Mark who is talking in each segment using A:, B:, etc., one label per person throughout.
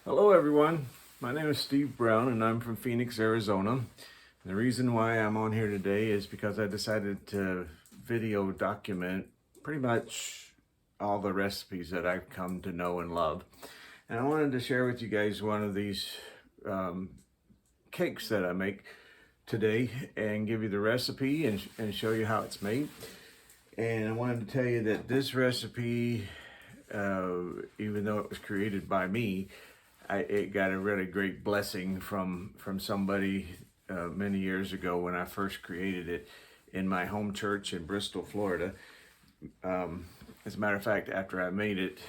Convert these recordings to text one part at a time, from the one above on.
A: Hello everyone, my name is Steve Brown and I'm from Phoenix, Arizona. And the reason why I'm on here today is because I decided to video document pretty much all the recipes that I've come to know and love. And I wanted to share with you guys one of these cakes that I make today and give you the recipe and show you how it's made. And I wanted to tell you that this recipe, even though it was created by me, it got a really great blessing from somebody many years ago when I first created it in my home church in Bristol, Florida. As a matter of fact, after I made it,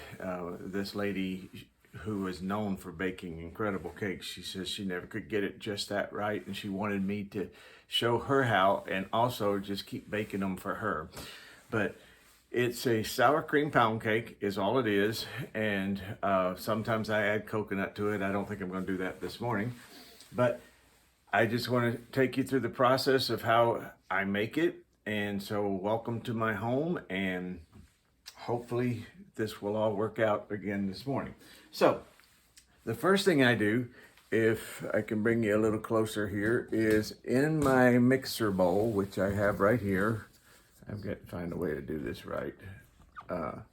A: this lady who was known for baking incredible cakes, she says she never could get it just that right, and she wanted me to show her how and also just keep baking them for her. But it's a sour cream pound cake is all it is, and sometimes I add coconut to it. I don't think I'm going to do that this morning, but I just want to take you through the process of how I make it. And so welcome to my home, and hopefully this will all work out again this morning. So the first thing I do, if I can bring you a little closer here, is in my mixer bowl, which I have right here. I've got to find a way to do this right. Well,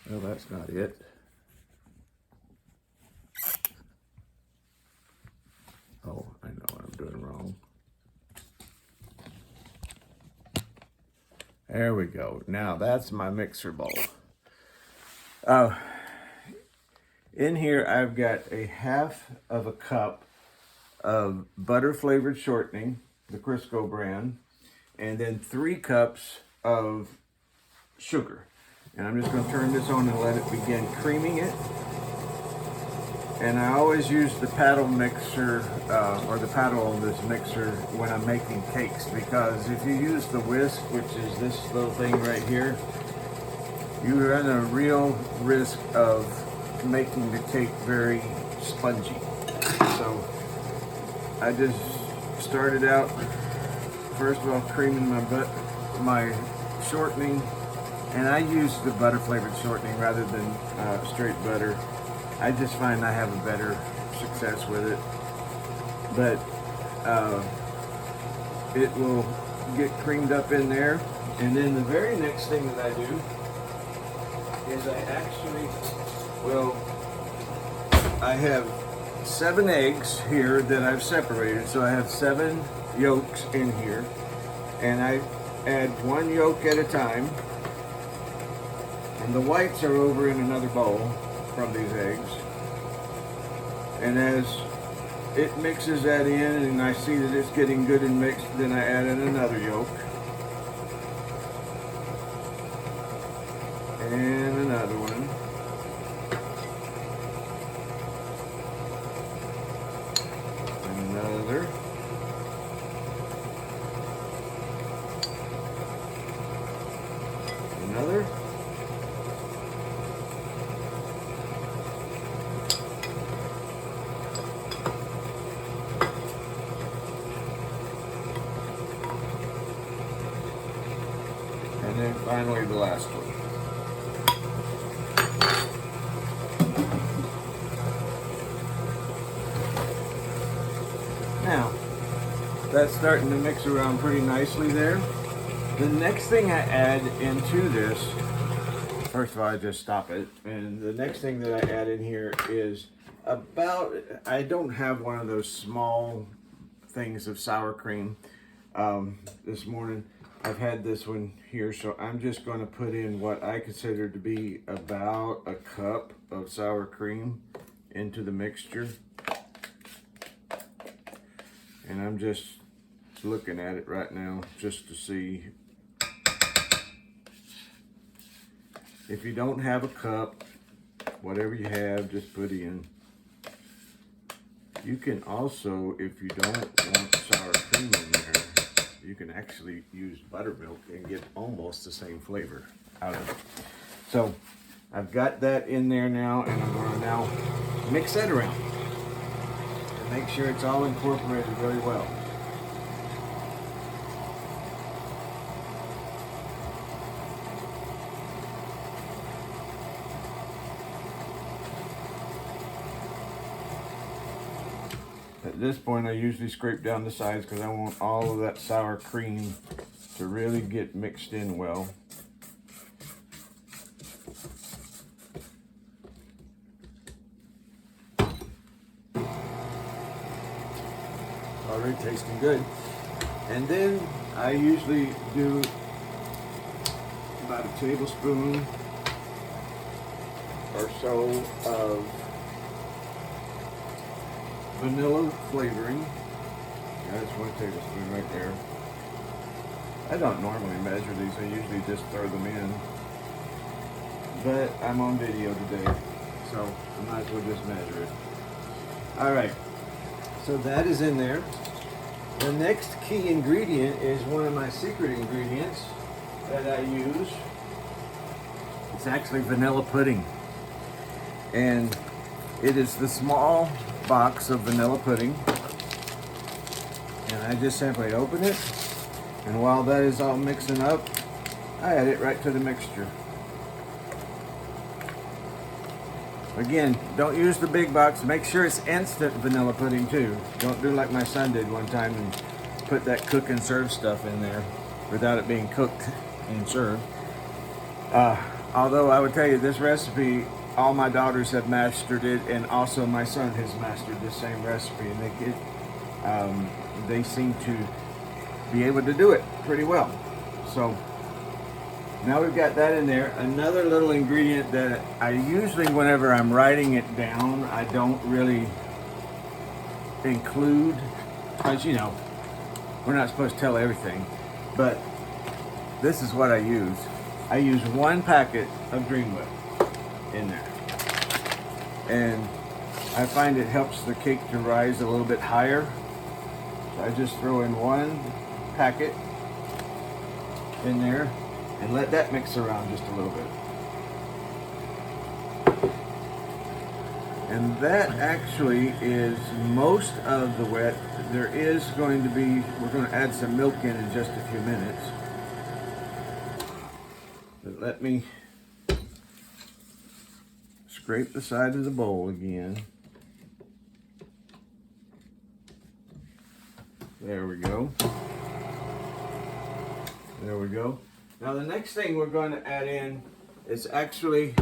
A: that's not it. Oh, I know what I'm doing wrong. There we go. Now that's my mixer bowl. In here, I've got a half of a cup of butter flavored shortening, the Crisco brand, and then 3 cups of sugar. And I'm just going to turn this on and let it begin creaming it. And I always use the paddle mixer or the paddle on this mixer when I'm making cakes, because if you use the whisk, which is this little thing right here, you run a real risk of making the cake very spongy. So I just started out first of all creaming my shortening, and I use the butter flavored shortening rather than straight butter. I just find I have a better success with it, but it will get creamed up in there. And then the very next thing that I do is I have 7 eggs here that I've separated. So I have 7 yolks in here, and I add 1 yolk at a time, and the whites are over in another bowl from these eggs. And as it mixes that in and I see that it's getting good and mixed, then I add in another yolk and another one, and another, another, and then finally the last one. Now, that's starting to mix around pretty nicely there. The next thing I add into this, first of all, I just stop it. And the next thing that I add in here is I don't have one of those small things of sour cream this morning. I've had this one here, so I'm just going to put in what I consider to be about a cup of sour cream into the mixture. And I'm just looking at it right now just to see. If you don't have a cup, whatever you have, just put in. You can also, if you don't want sour cream in there, you can actually use buttermilk and get almost the same flavor out of it. So I've got that in there now, and I'm going to now mix that around and make sure it's all incorporated very well. At this point, I usually scrape down the sides because I want all of that sour cream to really get mixed in well. Already tasting good. And then I usually do about a tablespoon or so of vanilla flavoring. Yeah, that's 1 tablespoon right there. I don't normally measure these, I usually just throw them in. But I'm on video today, so I might as well just measure it. Alright, so that is in there. The next key ingredient is one of my secret ingredients that I use. It's actually vanilla pudding. And it is the small box of vanilla pudding. And I just simply open it. And while that is all mixing up, I add it right to the mixture. Again, don't use the big box. Make sure it's instant vanilla pudding too. Don't do like my son did one time and put that cook and serve stuff in there without it being cooked and served. Although I would tell you this recipe, all my daughters have mastered it, and also my son has mastered this same recipe, and they seem to be able to do it pretty well. So now we've got that in there. Another little ingredient that I usually, whenever I'm writing it down, I don't really include, because you know, we're not supposed to tell everything, but this is what I use. I use 1 packet of Dream Whip in there. And I find it helps the cake to rise a little bit higher. So I just throw in 1 packet in there and let that mix around just a little bit. And that actually is most of the wet. There is going to be, we're going to add some milk in just a few minutes. But let me scrape the side of the bowl again. There we go. There we go. Now the next thing we're going to add in is actually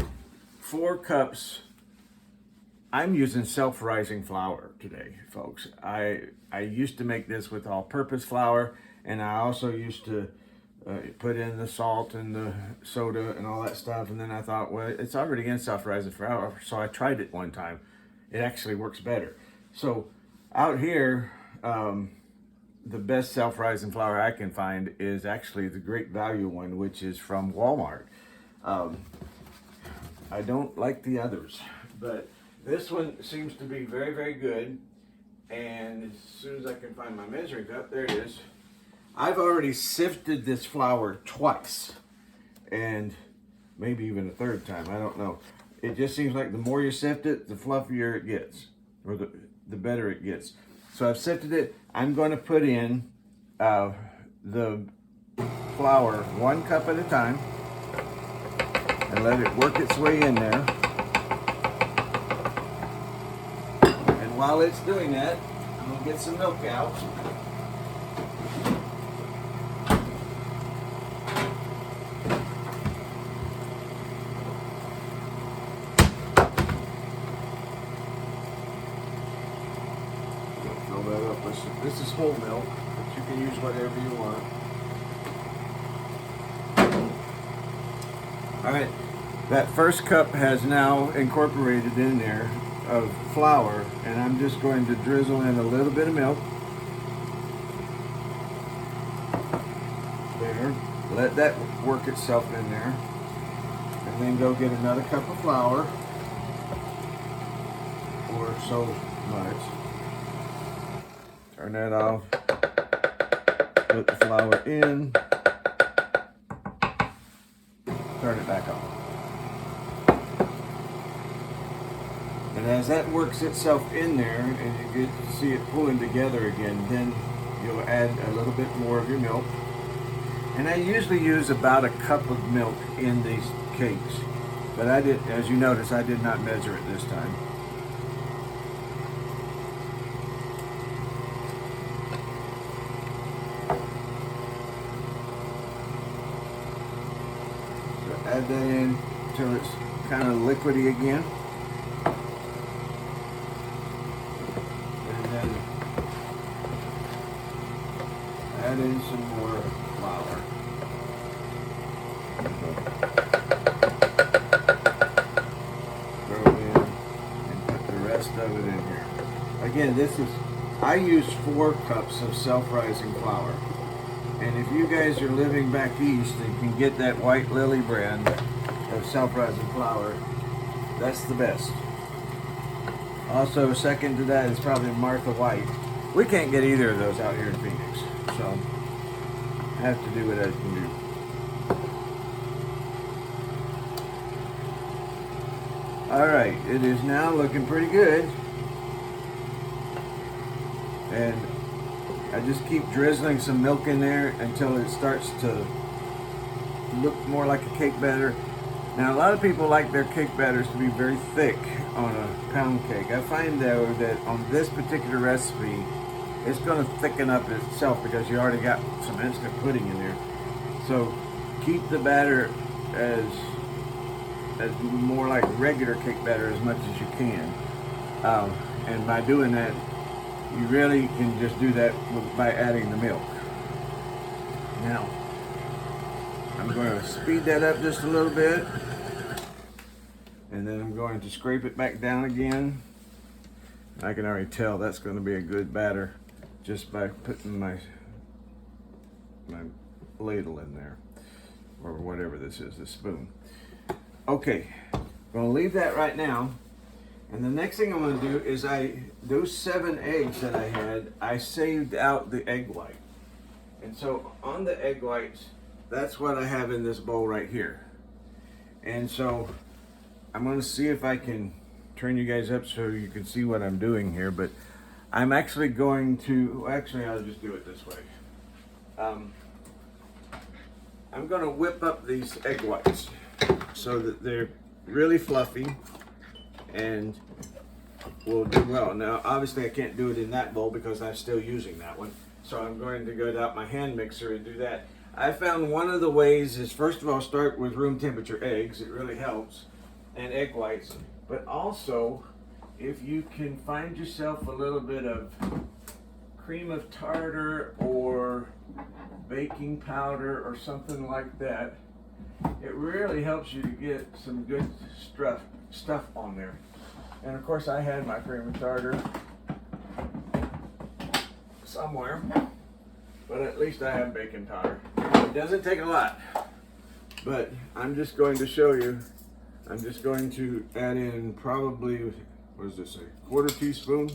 A: 4 cups. I'm using self-rising flour today, folks. I used to make this with all-purpose flour, and I also used to put in the salt and the soda and all that stuff, and then I thought, well, it's already in self-rising flour, so I tried it one time. It actually works better. So out here, the best self-rising flour I can find is actually the Great Value one, which is from Walmart. I don't like the others, but this one seems to be very, very good. And as soon as I can find my measuring cup, there it is. I've already sifted this flour twice, and maybe even a 3rd time, I don't know. It just seems like the more you sift it, the fluffier it gets, or the better it gets. So I've sifted it. I'm going to put in the flour 1 cup at a time and let it work its way in there. And while it's doing that, I'm going to get some milk out. Fill that up with this is whole milk, but you can use whatever you want. All right, that 1st cup has now incorporated in there of flour, and I'm just going to drizzle in a little bit of milk. There, let that work itself in there, and then go get another cup of flour, or so much. Turn that off, put the flour in, turn it back on. And as that works itself in there and you get to see it pulling together again, then you'll add a little bit more of your milk. And I usually use about a cup of milk in these cakes, but I did, as you notice, I did not measure it this time. that in until it's kind of liquidy again. And then add in some more flour. Throw in and put the rest of it in here. Again, I use 4 cups of self-rising flour. And if you guys are living back east and can get that White Lily brand of self-rising flour, that's the best. Also, second to that is probably Martha White. We can't get either of those out here in Phoenix, so I have to do what I can do. All right, it is now looking pretty good. And I just keep drizzling some milk in there until it starts to look more like a cake batter. Now, a lot of people like their cake batters to be very thick on a pound cake. I find though that on this particular recipe, it's going to thicken up itself because you already got some instant pudding in there. So keep the batter as more like regular cake batter as much as you can. And by doing that, you really can just do that by adding the milk. Now, I'm going to speed that up just a little bit. And then I'm going to scrape it back down again. I can already tell that's going to be a good batter just by putting my ladle in there. Or whatever this is, this spoon. Okay, I'm going to leave that right now. And the next thing I'm going to do is those 7 eggs that I had, I saved out the egg white. And so on the egg whites, that's what I have in this bowl right here. And so I'm going to see if I can turn you guys up so you can see what I'm doing here. But I'm actually going to, actually I'll just do it this way. I'm going to whip up these egg whites so that they're really fluffy and will do well. Now, obviously I can't do it in that bowl because I'm still using that one. So I'm going to go out my hand mixer and do that. I found one of the ways is, first of all, start with room temperature eggs. It really helps. And egg whites. But also, if you can find yourself a little bit of cream of tartar or baking powder or something like that, it really helps you to get some good stuff on there. And of course I had my cream of tartar somewhere, but at least I have baking powder. It doesn't take a lot, but I'm just going to show you. I'm just going to add in probably, what does this say, 1/4 teaspoon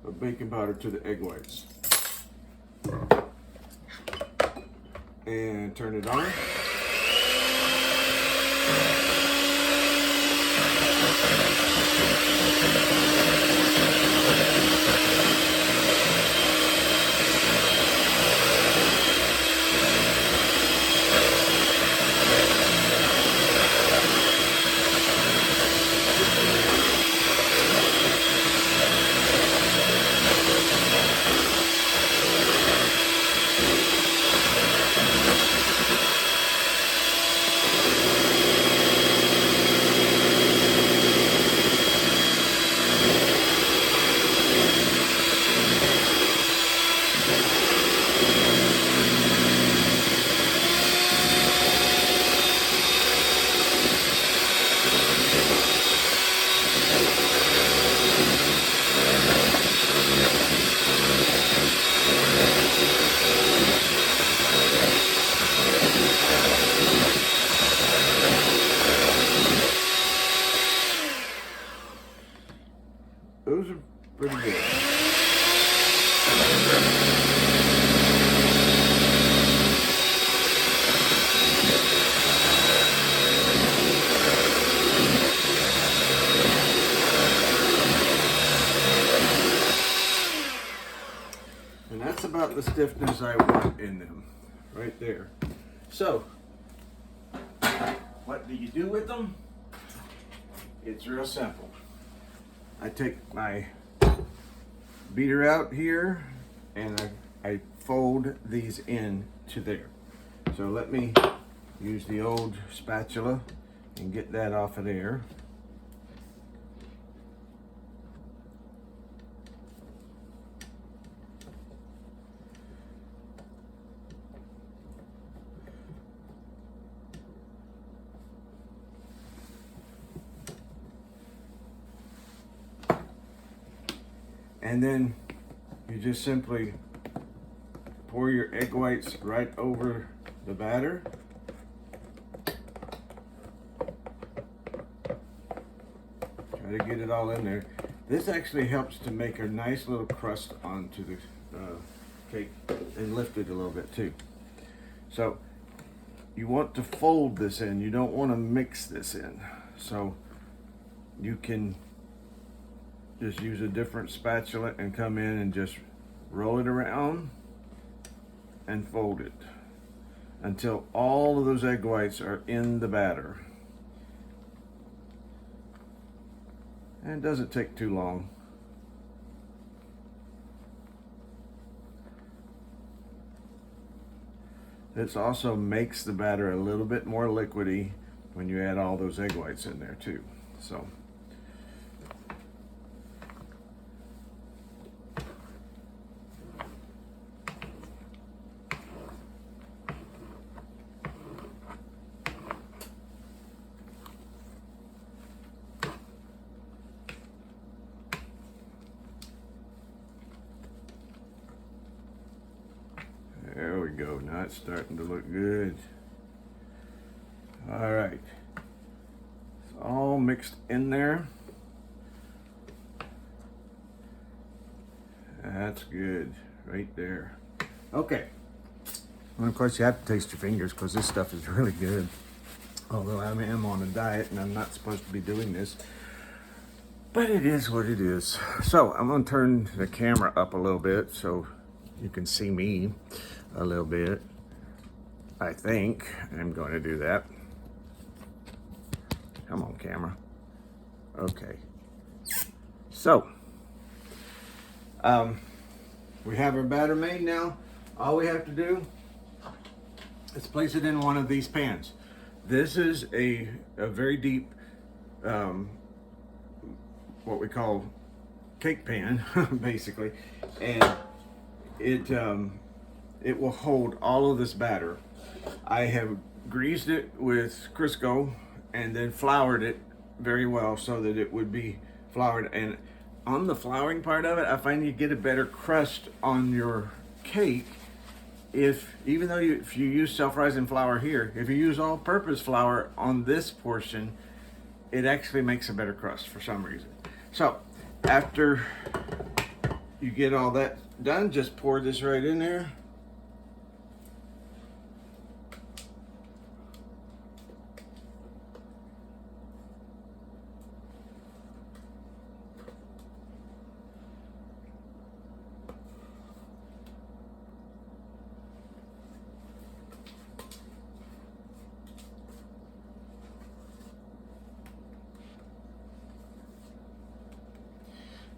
A: of baking powder to the egg whites. And turn it on. Those are pretty good. And that's about the stiffness I want in them, right there. So, what do you do with them? It's real simple. I take my beater out here and I fold these in to there. So let me use the old spatula and get that off of there. And then you just simply pour your egg whites right over the batter. Try to get it all in there. This actually helps to make a nice little crust onto the cake and lift it a little bit too. So you want to fold this in. You don't want to mix this in. So you can just use a different spatula and come in and just roll it around and fold it until all of those egg whites are in the batter. And it doesn't take too long. This also makes the batter a little bit more liquidy when you add all those egg whites in there too. So there we go. Now it's starting to look good. All right. It's all mixed in there. That's good right there. Okay. And of course you have to taste your fingers because this stuff is really good. Although I am on a diet and I'm not supposed to be doing this. But it is what it is. So I'm going to turn the camera up a little bit so you can see me a little bit. I think I'm going to do that. Come on, camera. Okay. So, we have our batter made now. All we have to do is place it in one of these pans. This is a very deep, what we call cake pan, basically, and it will hold all of this batter. I have greased it with Crisco and then floured it very well so that it would be floured. And on the flouring part of it, I find you get a better crust on your cake if you use self-rising flour here. If you use all-purpose flour on this portion, it actually makes a better crust for some reason. So after you get all that done, just pour this right in there.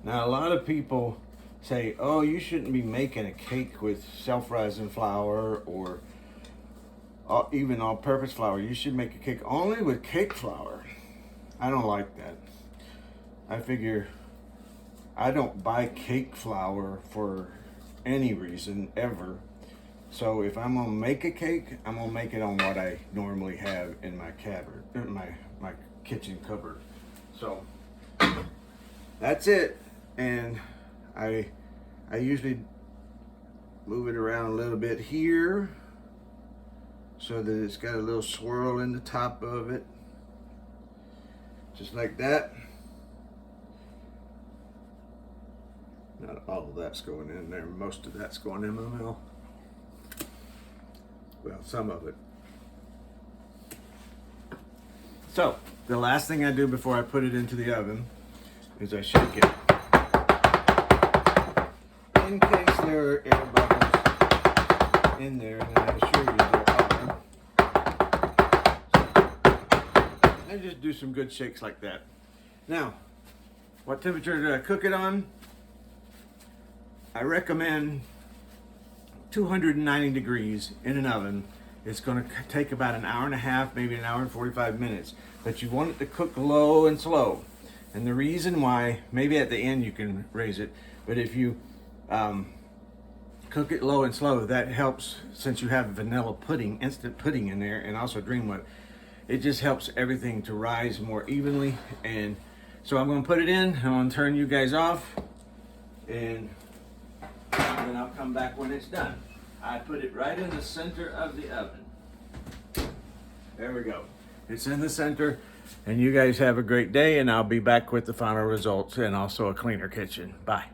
A: Now, a lot of people say, oh, you shouldn't be making a cake with self-rising flour or even all-purpose flour. You should make a cake only with cake flour. I don't like that. I figure I don't buy cake flour for any reason ever. So if I'm gonna make a cake, I'm gonna make it on what I normally have in my cupboard, my kitchen cupboard. So that's it. And I usually move it around a little bit here so that it's got a little swirl in the top of it, just like that. Not all of that's going in there. Most of that's going in my mouth. Well, some of it. So the last thing I do before I put it into the oven is I shake it. In case there are air bubbles in there, and I assure you there are. And just do some good shakes like that. Now, what temperature do I cook it on? I recommend 290 degrees in an oven, It's going to take about an hour and a half, maybe an hour and 45 minutes. But you want it to cook low and slow. And the reason why, maybe at the end you can raise it, but if you cook it low and slow, that helps, since you have vanilla pudding, instant pudding in there, and also Dreamwood. It just helps everything to rise more evenly. And so I'm going to put it in. I'm going to turn you guys off, and then I'll come back when it's done. I put it right in the center of the oven. There we go. It's in the center, and you guys have a great day, and I'll be back with the final results and also a cleaner kitchen. Bye.